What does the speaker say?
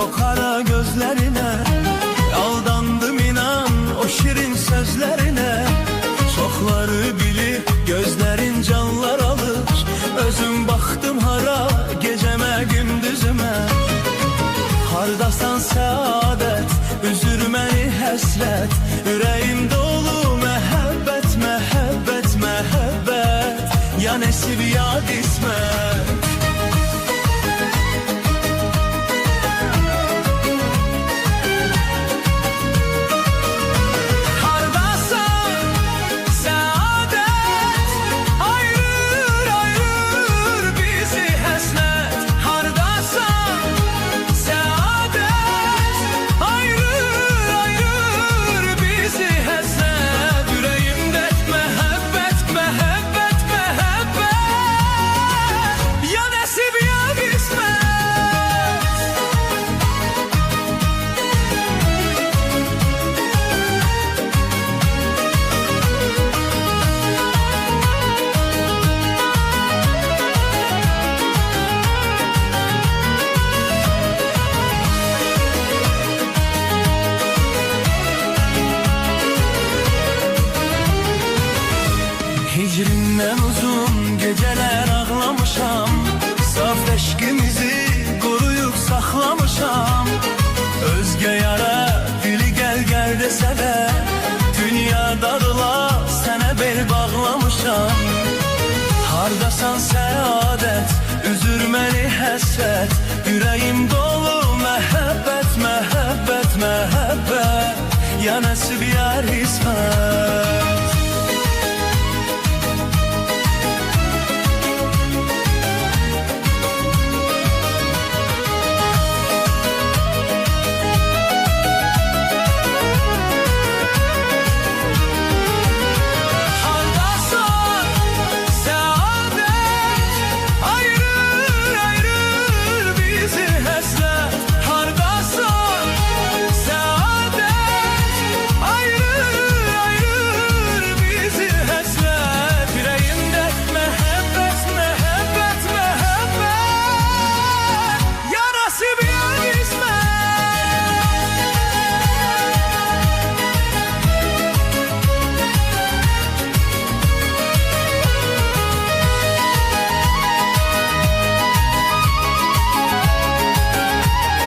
o kara gözlerine, aldandım inan o şirin sözlerine. Çoxları bilir gözlerin canlar alır, özüm baktım hara geceme gündüzüme. Hardasan saadet, üzür məni həsrət, ürəyim dolu məhəbbət, məhəbbət, məhəbbət, ya nəsib ya qismət. Hicrindən uzun geceler ağlamışam, saf eşkimizi koruyup saxlamışam. Özge yara dili gel desə də, dünya darıla sənə bel bağlamışam. Hardasan səadət, üzür məni həsrət, ürəyim dolu məhəbbət, məhəbbət, məhəbbət, ya nəsib ya qismət.